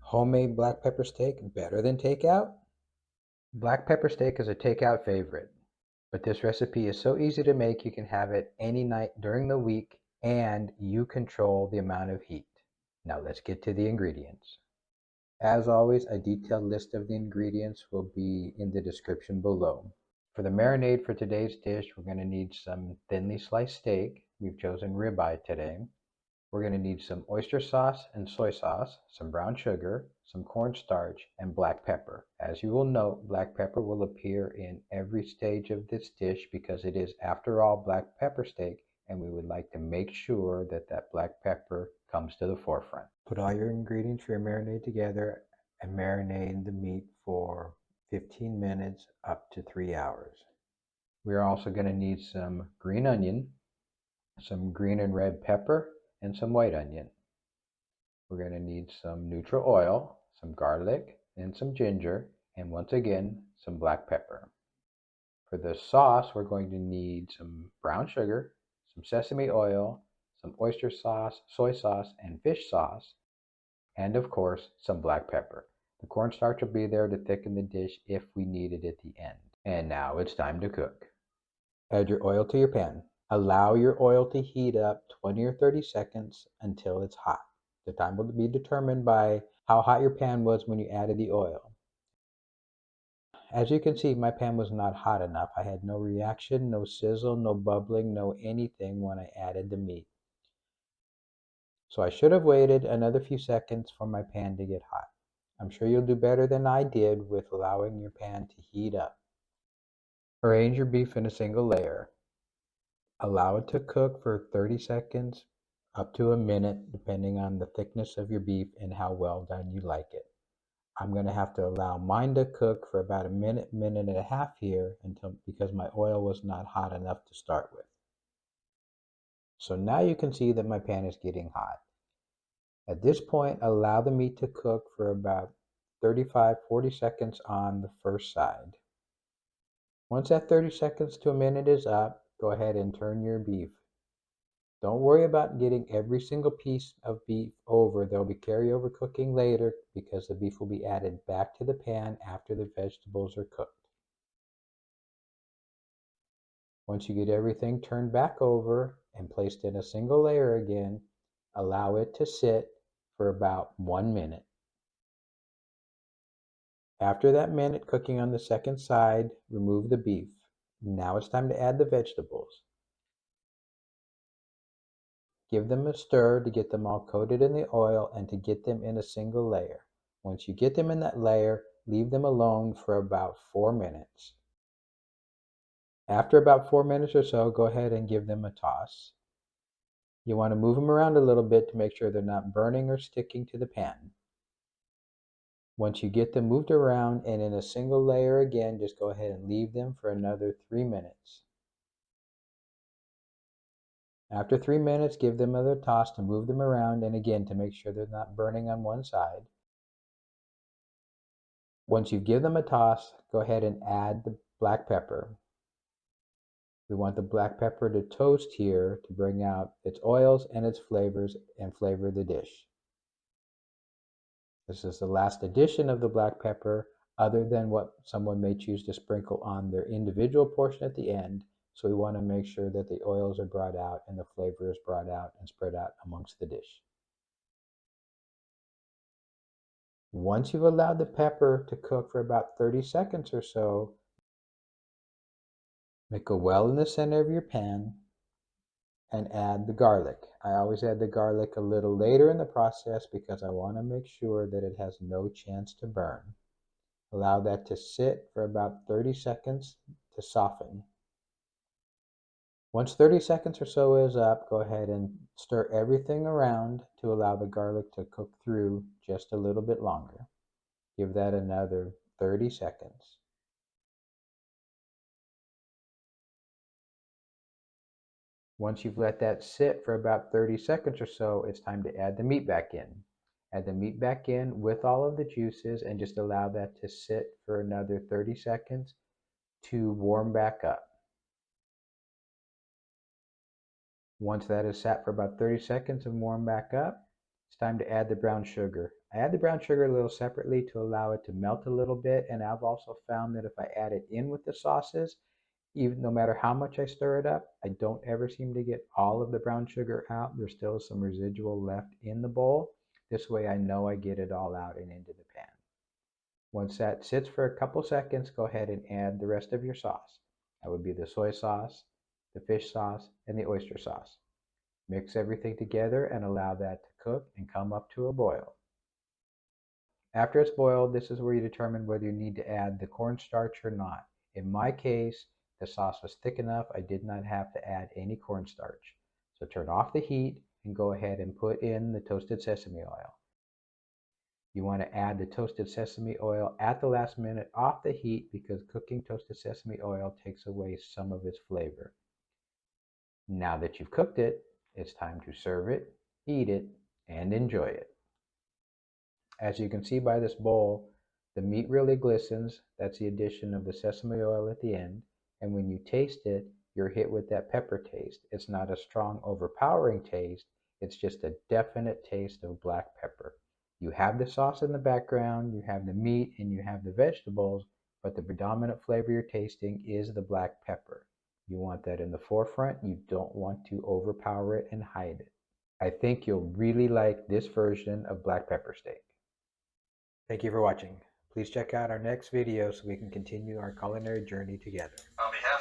Homemade black pepper steak better than takeout? Black pepper steak is a takeout favorite, but this recipe is so easy to make you can have it any night during the week and you control the amount of heat. Now let's get to the ingredients. As always, a detailed list of the ingredients will be in the description below. For the marinade for today's dish, we're going to need some thinly sliced steak. We've chosen ribeye today. We're going to need some oyster sauce and soy sauce, some brown sugar, some cornstarch, and black pepper. As you will note, black pepper will appear in every stage of this dish because it is, after all, black pepper steak, and we would like to make sure that that black pepper comes to the forefront. Put all your ingredients for your marinade together and marinate the meat for 15 minutes up to 3 hours. We are also going to need some green onion, some green and red pepper, and some white onion. We're going to need some neutral oil, some garlic, and some ginger, and once again, some black pepper. For the sauce, we're going to need some brown sugar, some sesame oil, some oyster sauce, soy sauce, and fish sauce, and of course, some black pepper. The cornstarch will be there to thicken the dish if we need it at the end. And now it's time to cook. Add your oil to your pan. Allow your oil to heat up 20 or 30 seconds until it's hot. The time will be determined by how hot your pan was when you added the oil. As you can see, my pan was not hot enough. I had no reaction, no sizzle, no bubbling, no anything when I added the meat. So I should have waited another few seconds for my pan to get hot. I'm sure you'll do better than I did with allowing your pan to heat up. Arrange your beef in a single layer. Allow it to cook for 30 seconds up to a minute, depending on the thickness of your beef and how well done you like it. I'm going to have to allow mine to cook for about a minute, minute and a half here because my oil was not hot enough to start with. So now you can see that my pan is getting hot. At this point, allow the meat to cook for about 35-40 seconds on the first side. Once that 30 seconds to a minute is up, go ahead and turn your beef. Don't worry about getting every single piece of beef over. There will be carryover cooking later because the beef will be added back to the pan after the vegetables are cooked. Once you get everything turned back over and placed in a single layer again, allow it to sit for about 1 minute. After that minute cooking on the second side, remove the beef. Now it's time to add the vegetables. Give them a stir to get them all coated in the oil and to get them in a single layer. Once you get them in that layer, leave them alone for about 4 minutes. After about 4 minutes or so, go ahead and give them a toss. You want to move them around a little bit to make sure they're not burning or sticking to the pan. Once you get them moved around and in a single layer again, just go ahead and leave them for another 3 minutes. After 3 minutes, give them another toss to move them around and again to make sure they're not burning on one side. Once you give them a toss, go ahead and add the black pepper. We want the black pepper to toast here to bring out its oils and its flavors and flavor the dish. This is the last addition of the black pepper, other than what someone may choose to sprinkle on their individual portion at the end. So we want to make sure that the oils are brought out and the flavor is brought out and spread out amongst the dish. Once you've allowed the pepper to cook for about 30 seconds or so, make a well in the center of your pan and add the garlic. I always add the garlic a little later in the process because I want to make sure that it has no chance to burn. Allow that to sit for about 30 seconds to soften. Once 30 seconds or so is up, go ahead and stir everything around to allow the garlic to cook through just a little bit longer. Give that another 30 seconds. Once you've let that sit for about 30 seconds or so, it's time to add the meat back in. Add the meat back in with all of the juices and just allow that to sit for another 30 seconds to warm back up. Once that is sat for about 30 seconds and warm back up, it's time to add the brown sugar. I add the brown sugar a little separately to allow it to melt a little bit, and I've also found that if I add it in with the sauces, even no matter how much I stir it up, I don't ever seem to get all of the brown sugar out. There's still some residual left in the bowl. This way I know I get it all out and into the pan. Once that sits for a couple seconds, go ahead and add the rest of your sauce. That would be the soy sauce, the fish sauce, and the oyster sauce. Mix everything together and allow that to cook and come up to a boil. After it's boiled, this is where you determine whether you need to add the cornstarch or not. In my case, the sauce was thick enough, I did not have to add any cornstarch. So turn off the heat and go ahead and put in the toasted sesame oil. You want to add the toasted sesame oil at the last minute off the heat because cooking toasted sesame oil takes away some of its flavor. Now that you've cooked it, it's time to serve it, eat it, and enjoy it. As you can see by this bowl, the meat really glistens. That's the addition of the sesame oil at the end. And when you taste it, you're hit with that pepper taste. It's not a strong, overpowering taste. It's just a definite taste of black pepper. You have the sauce in the background, you have the meat, and you have the vegetables, but the predominant flavor you're tasting is the black pepper. You want that in the forefront. You don't want to overpower it and hide it. I think you'll really like this version of black pepper steak. Thank you for watching. Please check out our next video so we can continue our culinary journey together. On behalf